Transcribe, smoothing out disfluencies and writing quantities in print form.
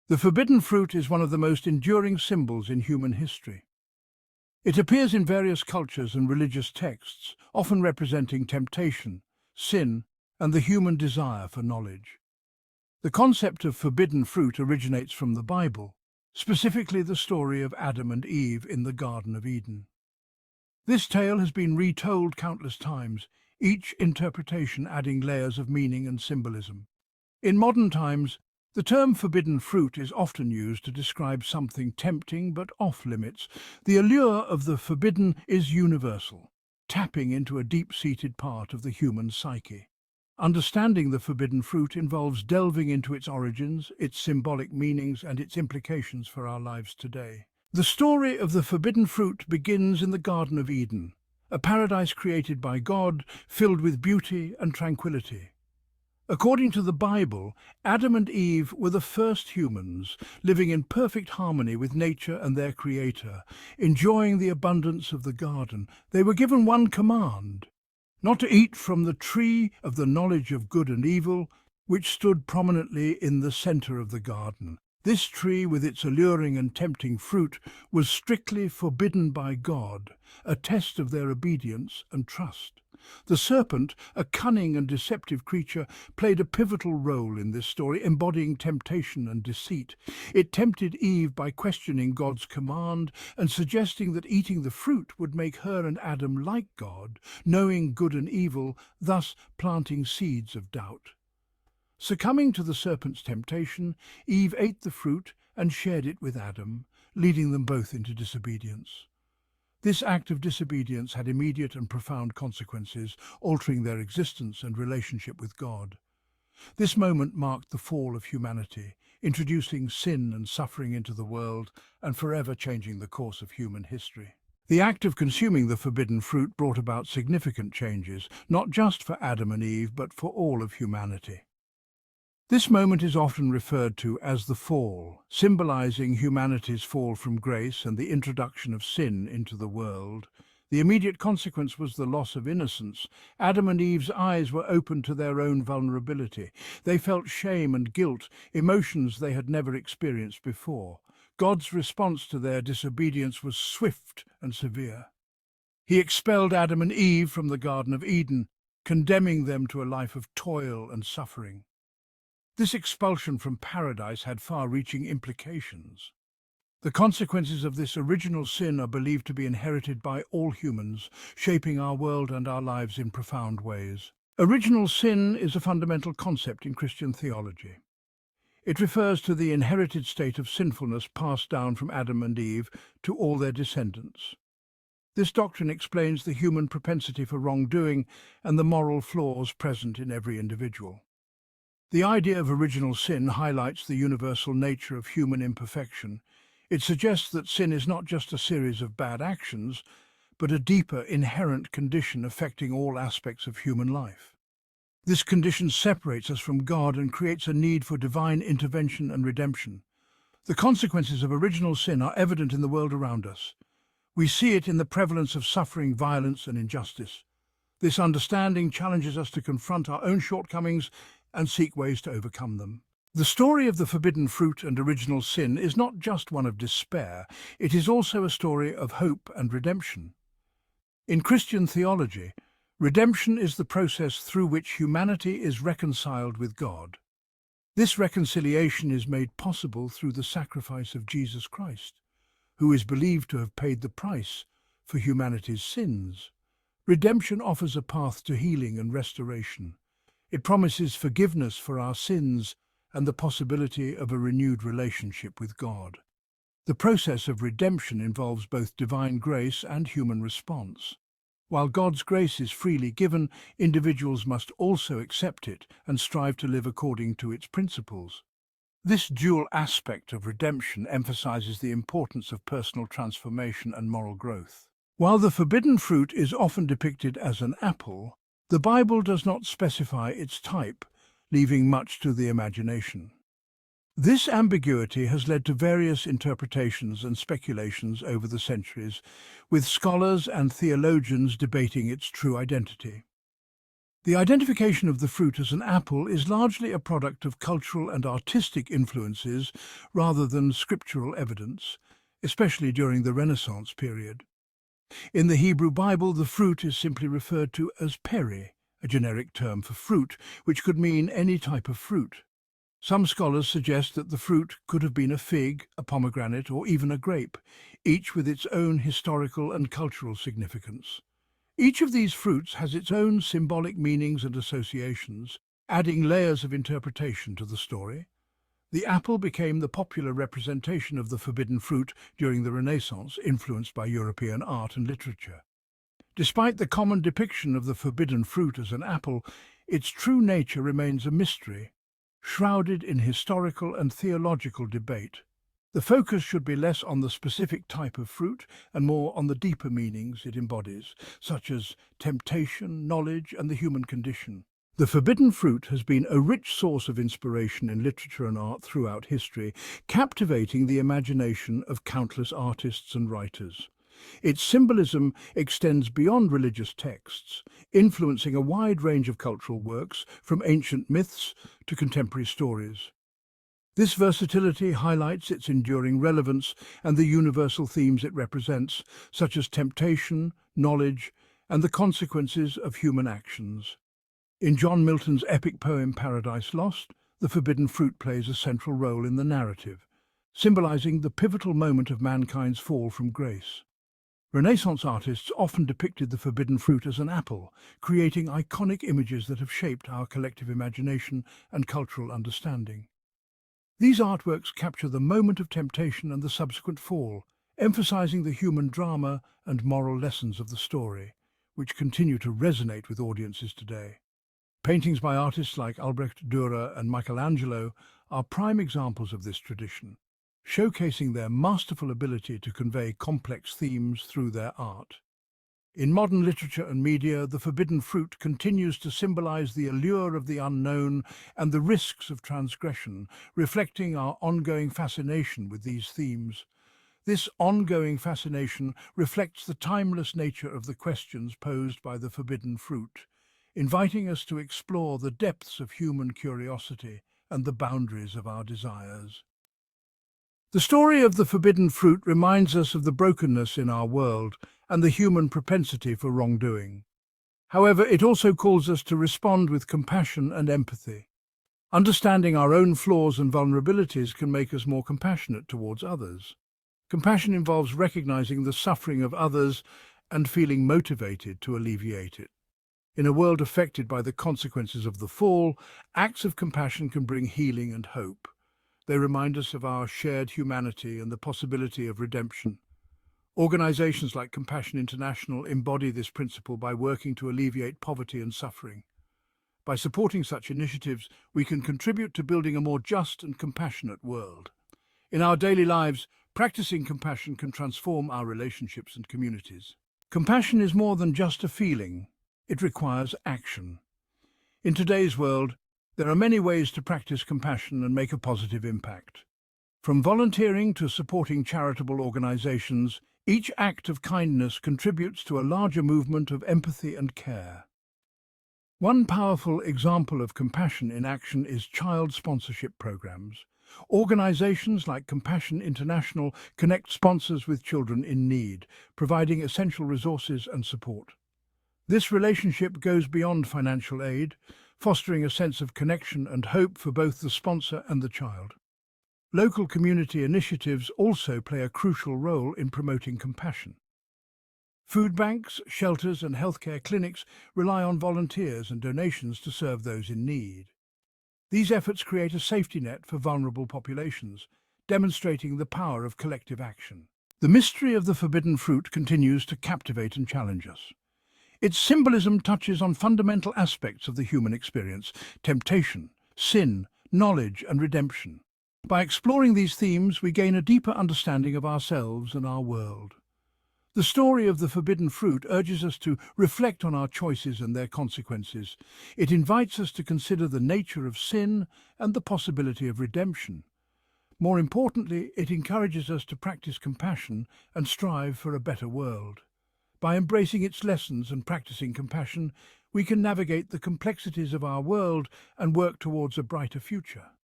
The forbidden fruit is one of the most enduring symbols in human history. It appears in various cultures and religious texts, often representing temptation, sin, and the human desire for knowledge. The concept of forbidden fruit originates from the Bible, specifically the story of Adam and Eve in the Garden of Eden. This tale has been retold countless times, each interpretation adding layers of meaning and symbolism. In modern times, the term forbidden fruit is often used to describe something tempting but off-limits. The allure of the forbidden is universal, tapping into a deep-seated part of the human psyche. Understanding the forbidden fruit involves delving into its origins, its symbolic meanings, and its implications for our lives today. The story of the forbidden fruit begins in the Garden of Eden, a paradise created by God, filled with beauty and tranquility. According to the Bible, Adam and Eve were the first humans, living in perfect harmony with nature and their Creator, enjoying the abundance of the garden. They were given one command: not to eat from the tree of the knowledge of good and evil, which stood prominently in the center of the garden. This tree, with its alluring and tempting fruit, was strictly forbidden by God, a test of their obedience and trust. The serpent, a cunning and deceptive creature, played a pivotal role in this story, embodying temptation and deceit. It tempted Eve by questioning God's command and suggesting that eating the fruit would make her and Adam like God, knowing good and evil, thus planting seeds of doubt. Succumbing to the serpent's temptation, Eve ate the fruit and shared it with Adam, leading them both into disobedience. This act of disobedience had immediate and profound consequences, altering their existence and relationship with God. This moment marked the fall of humanity, introducing sin and suffering into the world and forever changing the course of human history. The act of consuming the forbidden fruit brought about significant changes, not just for Adam and Eve, but for all of humanity. This moment is often referred to as the fall, symbolizing humanity's fall from grace and the introduction of sin into the world. The immediate consequence was the loss of innocence. Adam and Eve's eyes were opened to their own vulnerability. They felt shame and guilt, emotions they had never experienced before. God's response to their disobedience was swift and severe. He expelled Adam and Eve from the Garden of Eden, condemning them to a life of toil and suffering. This expulsion from paradise had far-reaching implications. The consequences of this original sin are believed to be inherited by all humans, shaping our world and our lives in profound ways. Original sin is a fundamental concept in Christian theology. It refers to the inherited state of sinfulness passed down from Adam and Eve to all their descendants. This doctrine explains the human propensity for wrongdoing and the moral flaws present in every individual. The idea of original sin highlights the universal nature of human imperfection. It suggests that sin is not just a series of bad actions, but a deeper, inherent condition affecting all aspects of human life. This condition separates us from God and creates a need for divine intervention and redemption. The consequences of original sin are evident in the world around us. We see it in the prevalence of suffering, violence, and injustice. This understanding challenges us to confront our own shortcomings and seek ways to overcome them. The story of the forbidden fruit and original sin is not just one of despair, it is also a story of hope and redemption. In Christian theology, redemption is the process through which humanity is reconciled with God. This reconciliation is made possible through the sacrifice of Jesus Christ, who is believed to have paid the price for humanity's sins. Redemption offers a path to healing and restoration. It promises forgiveness for our sins and the possibility of a renewed relationship with God. The process of redemption involves both divine grace and human response. While God's grace is freely given, individuals must also accept it and strive to live according to its principles. This dual aspect of redemption emphasizes the importance of personal transformation and moral growth. While the forbidden fruit is often depicted as an apple, the Bible does not specify its type, leaving much to the imagination. This ambiguity has led to various interpretations and speculations over the centuries, with scholars and theologians debating its true identity. The identification of the fruit as an apple is largely a product of cultural and artistic influences rather than scriptural evidence, especially during the Renaissance period. In the Hebrew Bible, the fruit is simply referred to as peri, a generic term for fruit, which could mean any type of fruit. Some scholars suggest that the fruit could have been a fig, a pomegranate, or even a grape, each with its own historical and cultural significance. Each of these fruits has its own symbolic meanings and associations, adding layers of interpretation to the story. The apple became the popular representation of the forbidden fruit during the Renaissance, influenced by European art and literature. Despite the common depiction of the forbidden fruit as an apple, its true nature remains a mystery, shrouded in historical and theological debate. The focus should be less on the specific type of fruit and more on the deeper meanings it embodies, such as temptation, knowledge, and the human condition. The forbidden fruit has been a rich source of inspiration in literature and art throughout history, captivating the imagination of countless artists and writers. Its symbolism extends beyond religious texts, influencing a wide range of cultural works, from ancient myths to contemporary stories. This versatility highlights its enduring relevance and the universal themes it represents, such as temptation, knowledge, and the consequences of human actions. In John Milton's epic poem Paradise Lost, the forbidden fruit plays a central role in the narrative, symbolizing the pivotal moment of mankind's fall from grace. Renaissance artists often depicted the forbidden fruit as an apple, creating iconic images that have shaped our collective imagination and cultural understanding. These artworks capture the moment of temptation and the subsequent fall, emphasizing the human drama and moral lessons of the story, which continue to resonate with audiences today. Paintings by artists like Albrecht Dürer and Michelangelo are prime examples of this tradition, showcasing their masterful ability to convey complex themes through their art. In modern literature and media, the forbidden fruit continues to symbolize the allure of the unknown and the risks of transgression, reflecting our ongoing fascination with these themes. This ongoing fascination reflects the timeless nature of the questions posed by the forbidden fruit, inviting us to explore the depths of human curiosity and the boundaries of our desires. The story of the forbidden fruit reminds us of the brokenness in our world and the human propensity for wrongdoing. However, it also calls us to respond with compassion and empathy. Understanding our own flaws and vulnerabilities can make us more compassionate towards others. Compassion involves recognizing the suffering of others and feeling motivated to alleviate it. In a world affected by the consequences of the fall, acts of compassion can bring healing and hope. They remind us of our shared humanity and the possibility of redemption. Organizations like Compassion International embody this principle by working to alleviate poverty and suffering. By supporting such initiatives, we can contribute to building a more just and compassionate world. In our daily lives, practicing compassion can transform our relationships and communities. Compassion is more than just a feeling. It requires action. In today's world, there are many ways to practice compassion and make a positive impact. From volunteering to supporting charitable organizations, each act of kindness contributes to a larger movement of empathy and care. One powerful example of compassion in action is child sponsorship programs. Organizations like Compassion International connect sponsors with children in need, providing essential resources and support. This relationship goes beyond financial aid, fostering a sense of connection and hope for both the sponsor and the child. Local community initiatives also play a crucial role in promoting compassion. Food banks, shelters, and healthcare clinics rely on volunteers and donations to serve those in need. These efforts create a safety net for vulnerable populations, demonstrating the power of collective action. The mystery of the forbidden fruit continues to captivate and challenge us. Its symbolism touches on fundamental aspects of the human experience: temptation, sin, knowledge, and redemption. By exploring these themes, we gain a deeper understanding of ourselves and our world. The story of the forbidden fruit urges us to reflect on our choices and their consequences. It invites us to consider the nature of sin and the possibility of redemption. More importantly, it encourages us to practice compassion and strive for a better world. By embracing its lessons and practicing compassion, we can navigate the complexities of our world and work towards a brighter future.